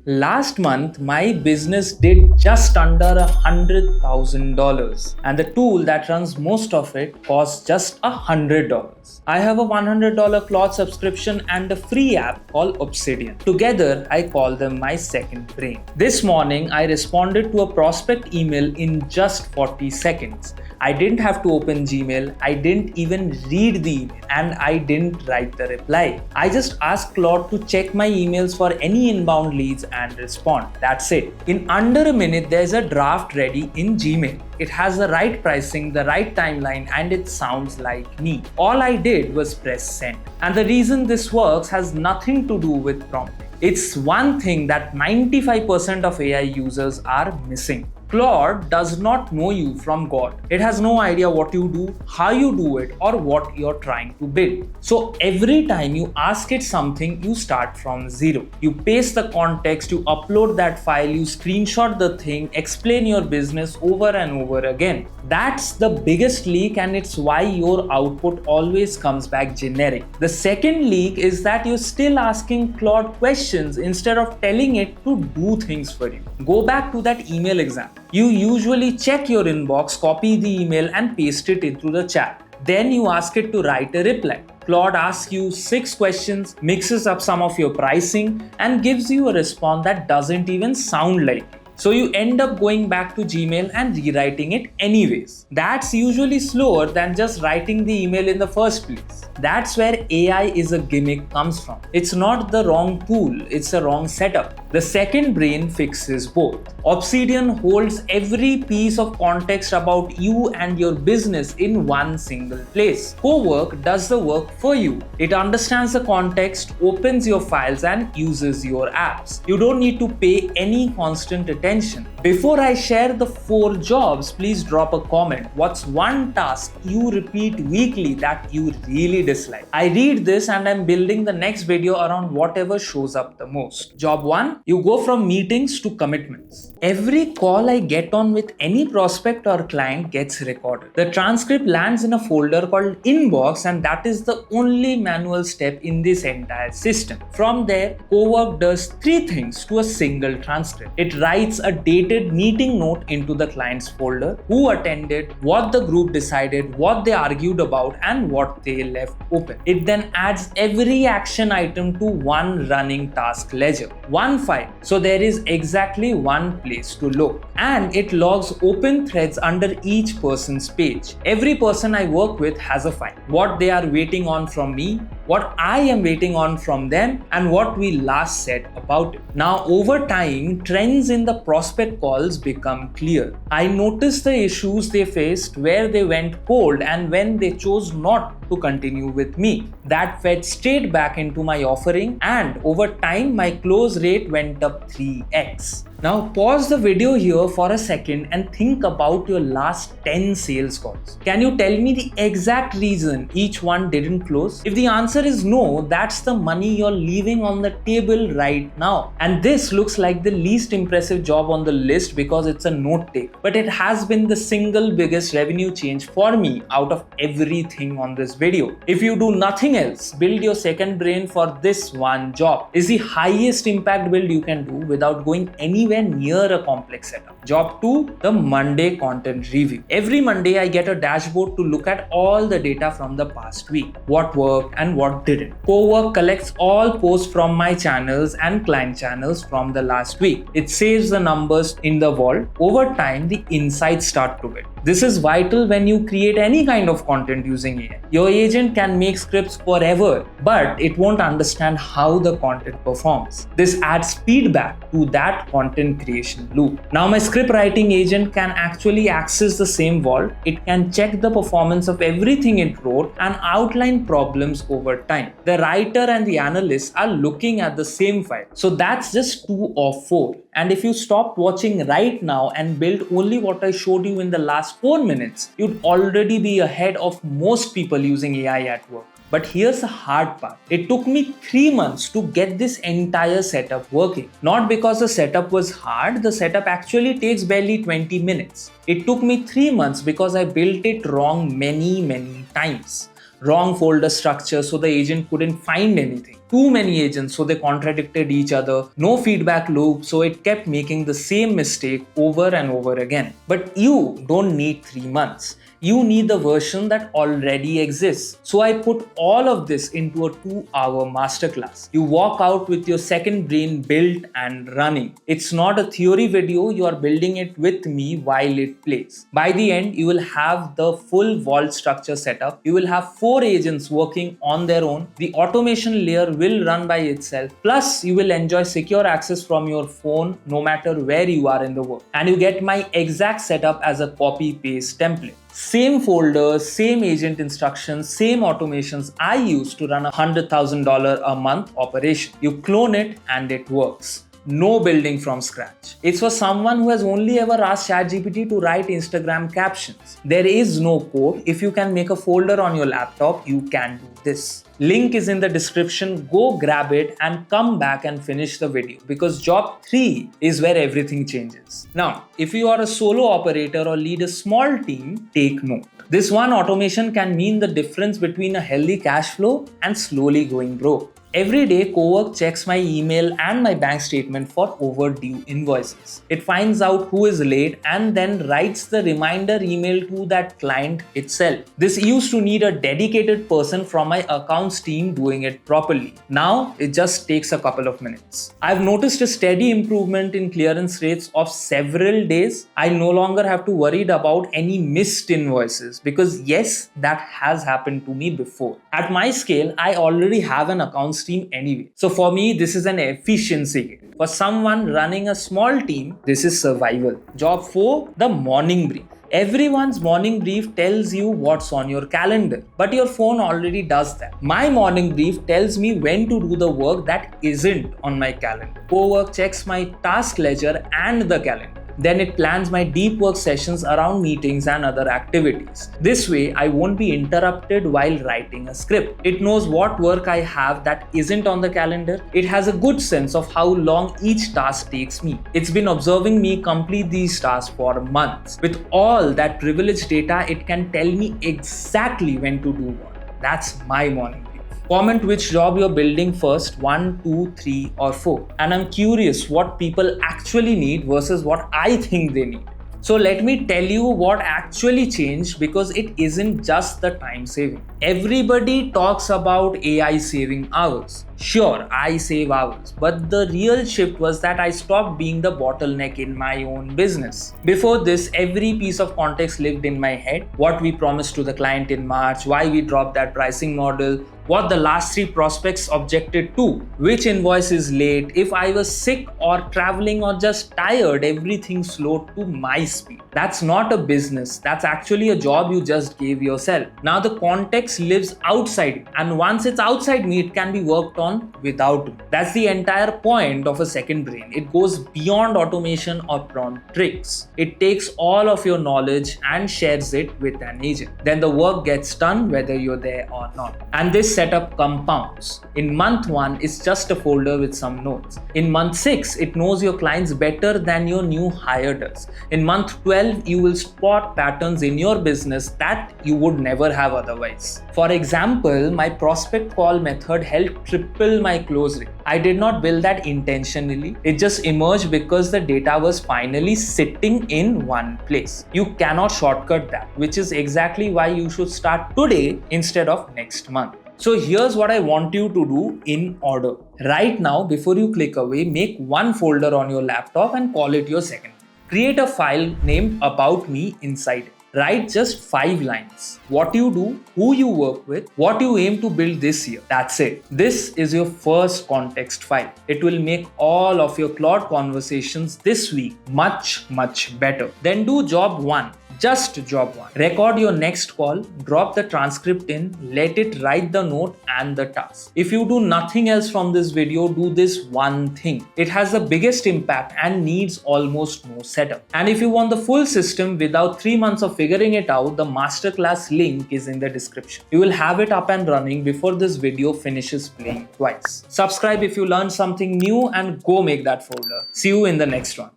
Last month, my business did just under $100,000, and the tool that runs most of it costs just $100. I have a $100 Claude subscription and a free app called Obsidian. Together, I call them my second brain. This morning, I responded to a prospect email in just 40 seconds. I didn't have to open Gmail, I didn't even read the email, and I didn't write the reply. I just asked Claude to check my emails for any inbound leads and respond. That's it. In under a minute, there's a draft ready in Gmail. It has the right pricing, the right timeline, and it sounds like me. All I did was press send. And the reason this works has nothing to do with prompting. It's one thing that 95% of AI users are missing. Claude does not know you from God. It has no idea what you do, how you do it, or what you're trying to build. So every time you ask it something, you start from zero. You paste the context, you upload that file, you screenshot the thing, explain your business over and over again. That's the biggest leak, and it's why your output always comes back generic. The second leak is that you're still asking Claude questions instead of telling it to do things for you. Go back to that email example. You usually check your inbox, copy the email, and paste it into the chat. Then you ask it to write a reply. Claude asks you 6 questions, mixes up some of your pricing, and gives you a response that doesn't even sound like you. So you end up going back to Gmail and rewriting it anyways. That's usually slower than just writing the email in the first place. That's where AI is a gimmick comes from. It's not the wrong tool, it's a wrong setup. The second brain fixes both. Obsidian holds every piece of context about you and your business in one single place. Cowork does the work for you. It understands the context, opens your files, and uses your apps. You don't need to pay any constant attention. Before I share the 4 jobs, please drop a comment. What's one task you repeat weekly that you really dislike? I read this and I'm building the next video around whatever shows up the most. Job 1, you go from meetings to commitments. Every call I get on with any prospect or client gets recorded. The transcript lands in a folder called inbox, and that is the only manual step in this entire system. From there, Cowork does 3 things to a single transcript. It writes a dated meeting note into the client's folder, who attended, what the group decided, what they argued about, and what they left open. It then adds every action item to one running task ledger, one file, so there is exactly one place to look. And it logs open threads under each person's page. Every person I work with has a file. What they are waiting on from me, what I am waiting on from them, and what we last said about it. Now, over time, trends in the prospect calls become clear. I noticed the issues they faced, where they went cold, and when they chose not to continue with me. That fed straight back into my offering, and over time, my close rate went up 3x. Now pause the video here for a second and think about your last 10 sales calls. Can you tell me the exact reason each one didn't close? If the answer is no, that's the money you're leaving on the table right now. And this looks like the least impressive job on the list because it's a note take. But it has been the single biggest revenue change for me out of everything on this video. If you do nothing else, build your second brain for this one job. It's the highest impact build you can do without going anywhere near a complex setup. Job 2, the Monday content review. Every Monday I get a dashboard to look at all the data from the past week, what worked and what didn't. Cowork collects all posts from my channels and client channels from the last week. It saves the numbers in the vault. Over time, the insights start to build. This is vital when you create any kind of content using AI. Your agent can make scripts forever, but it won't understand how the content performs. This adds feedback to that content creation loop. Now my script writing agent can actually access the same vault. It can check the performance of everything it wrote and outline problems over time. The writer and the analyst are looking at the same file. So that's just 2 of 4. And if you stopped watching right now and build only what I showed you in the last 4 minutes, you'd already be ahead of most people using AI at work. But here's the hard part. It took me 3 months to get this entire setup working. Not because the setup was hard, the setup actually takes barely 20 minutes. It took me 3 months because I built it wrong many times. Wrong folder structure so the agent couldn't find anything. too many agents, so they contradicted each other, no feedback loop, so it kept making the same mistake over and over again. But you don't need 3 months. You need the version that already exists. So I put all of this into a 2-hour masterclass. You walk out with your second brain built and running. It's not a theory video, you are building it with me while it plays. By the end, you will have the full vault structure set up. You will have 4 agents working on their own. The automation layer will run by itself. Plus, you will enjoy secure access from your phone no matter where you are in the world. And you get my exact setup as a copy-paste template. Same folders, same agent instructions, same automations I use to run a $100,000 a month operation. You clone it and it works. No building from scratch. It's for someone who has only ever asked ChatGPT to write Instagram captions. There is no code. If you can make a folder on your laptop, you can do this. Link is in the description. Go grab it and come back and finish the video, because job 3 is where everything changes. Now, if you are a solo operator or lead a small team, take note. This one automation can mean the difference between a healthy cash flow and slowly going broke. Every day, Cowork checks my email and my bank statement for overdue invoices. It finds out who is late and then writes the reminder email to that client itself. This used to need a dedicated person from my accounts team doing it properly. Now, it just takes a couple of minutes. I've noticed a steady improvement in clearance rates of several days. I no longer have to worry about any missed invoices, because yes, that has happened to me before. At my scale, I already have an accounts team anyway. So for me, this is an efficiency gain. For someone running a small team, this is survival. Job 4, the morning brief. Everyone's morning brief tells you what's on your calendar, but your phone already does that. My morning brief tells me when to do the work that isn't on my calendar. Cowork checks my task ledger and the calendar. Then it plans my deep work sessions around meetings and other activities. This way, I won't be interrupted while writing a script. It knows what work I have that isn't on the calendar. It has a good sense of how long each task takes me. It's been observing me complete these tasks for months. With all that privileged data, it can tell me exactly when to do what. That's my morning. Comment which job you're building first, 1, 2, 3 or 4. And I'm curious what people actually need versus what I think they need. So let me tell you what actually changed, because it isn't just the time saving. Everybody talks about AI saving hours. Sure, I save hours, but the real shift was that I stopped being the bottleneck in my own business. Before this, every piece of context lived in my head. What we promised to the client in March, why we dropped that pricing model, what the last 3 prospects objected to, which invoice is late, if I was sick or traveling or just tired, everything slowed to my speed. That's not a business, that's actually a job you just gave yourself. Now the context lives outside you, and once it's outside me, it can be worked on without me. That's the entire point of a second brain. It goes beyond automation or prompt tricks. It takes all of your knowledge and shares it with an agent. Then the work gets done whether you're there or not. And this setup compounds. In month 1, it's just a folder with some notes. In month 6, it knows your clients better than your new hire does. In month 12, you will spot patterns in your business that you would never have otherwise. For example, my prospect call method helped triple my close rate. I did not build that intentionally. It just emerged because the data was finally sitting in one place. You cannot shortcut that, which is exactly why you should start today instead of next month. So here's what I want you to do in order. Right now, before you click away, make one folder on your laptop and call it your second. Create a file named About Me inside it. Write just 5 lines. What you do, who you work with, what you aim to build this year. That's it. This is your first context file. It will make all of your Claude conversations this week much better. Then do job 1. Just job 1. Record your next call, drop the transcript in, let it write the note and the task. If you do nothing else from this video, do this one thing. It has the biggest impact and needs almost no setup. And if you want the full system without 3 months of figuring it out, the masterclass link is in the description. You will have it up and running before this video finishes playing twice. Subscribe if you learned something new and go make that folder. See you in the next one.